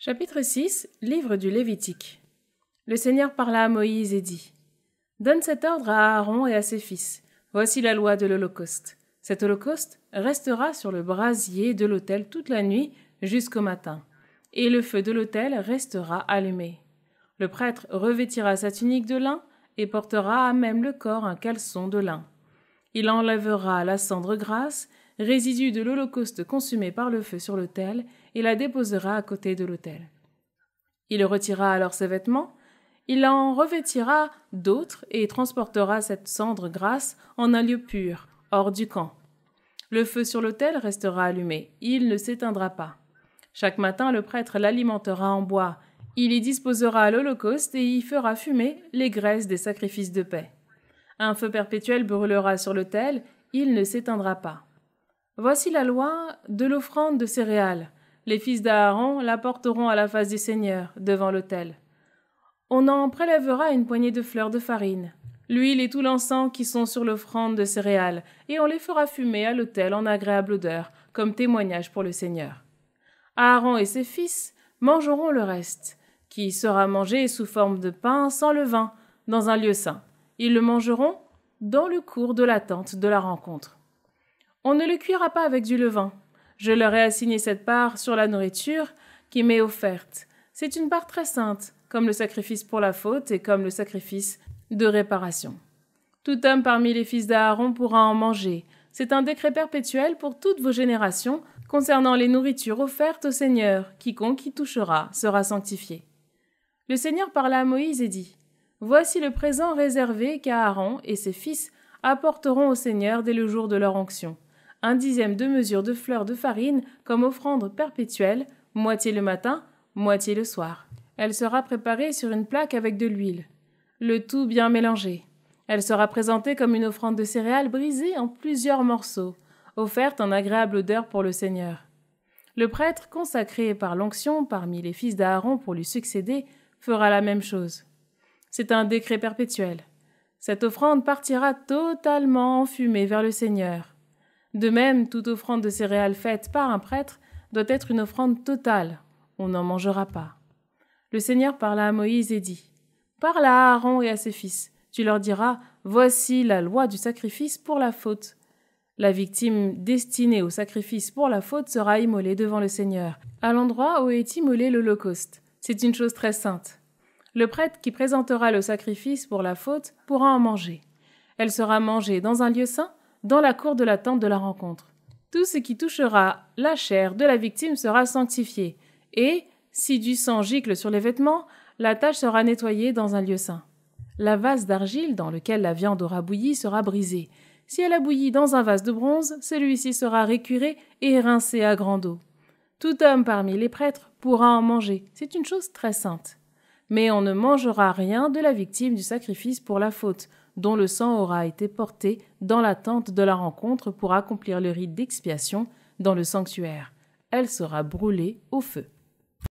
Chapitre 6, Livre du Lévitique. Le Seigneur parla à Moïse et dit : Donne cet ordre à Aaron et à ses fils. Voici la loi de l'Holocauste. Cet holocauste restera sur le brasier de l'autel toute la nuit jusqu'au matin, et le feu de l'autel restera allumé. Le prêtre revêtira sa tunique de lin et portera à même le corps un caleçon de lin. Il enlèvera la cendre grasse, résidu de l'holocauste consumé par le feu sur l'autel, et la déposera à côté de l'autel. Il retirera alors ses vêtements, il en revêtira d'autres et transportera cette cendre grasse en un lieu pur, hors du camp. Le feu sur l'autel restera allumé, il ne s'éteindra pas. Chaque matin, le prêtre l'alimentera en bois, il y disposera l'holocauste et y fera fumer les graisses des sacrifices de paix. Un feu perpétuel brûlera sur l'autel, il ne s'éteindra pas. Voici la loi de l'offrande de céréales. Les fils d'Aaron l'apporteront à la face du Seigneur, devant l'autel. On en prélèvera une poignée de fleurs de farine, l'huile et tout l'encens qui sont sur l'offrande de céréales, et on les fera fumer à l'autel en agréable odeur, comme témoignage pour le Seigneur. Aaron et ses fils mangeront le reste, qui sera mangé sous forme de pain sans levain, dans un lieu saint. Ils le mangeront dans le cours de la tente de la rencontre. On ne le cuira pas avec du levain. Je leur ai assigné cette part sur la nourriture qui m'est offerte. C'est une part très sainte, comme le sacrifice pour la faute et comme le sacrifice de réparation. Tout homme parmi les fils d'Aaron pourra en manger. C'est un décret perpétuel pour toutes vos générations concernant les nourritures offertes au Seigneur. Quiconque y touchera sera sanctifié. Le Seigneur parla à Moïse et dit : Voici le présent réservé qu'Aaron et ses fils apporteront au Seigneur dès le jour de leur onction. 1/10 de mesure de fleurs de farine comme offrande perpétuelle, moitié le matin, moitié le soir. Elle sera préparée sur une plaque avec de l'huile, le tout bien mélangé. Elle sera présentée comme une offrande de céréales brisée en plusieurs morceaux, offerte en agréable odeur pour le Seigneur. Le prêtre consacré par l'onction parmi les fils d'Aaron pour lui succéder fera la même chose. C'est un décret perpétuel. Cette offrande partira totalement en fumée vers le Seigneur. De même, toute offrande de céréales faite par un prêtre doit être une offrande totale. On n'en mangera pas. Le Seigneur parla à Moïse et dit : Parle à Aaron et à ses fils. Tu leur diras : Voici la loi du sacrifice pour la faute. La victime destinée au sacrifice pour la faute sera immolée devant le Seigneur, à l'endroit où est immolé l'holocauste. C'est une chose très sainte. Le prêtre qui présentera le sacrifice pour la faute pourra en manger. Elle sera mangée dans un lieu saint, dans la cour de la tente de la rencontre. Tout ce qui touchera la chair de la victime sera sanctifié, et, si du sang gicle sur les vêtements, la tache sera nettoyée dans un lieu saint. La vase d'argile dans lequel la viande aura bouilli sera brisée. Si elle a bouilli dans un vase de bronze, celui-ci sera récuré et rincé à grande eau. Tout homme parmi les prêtres pourra en manger, c'est une chose très sainte. Mais on ne mangera rien de la victime du sacrifice pour la faute, dont le sang aura été porté dans la tente de la rencontre pour accomplir le rite d'expiation dans le sanctuaire. Elle sera brûlée au feu.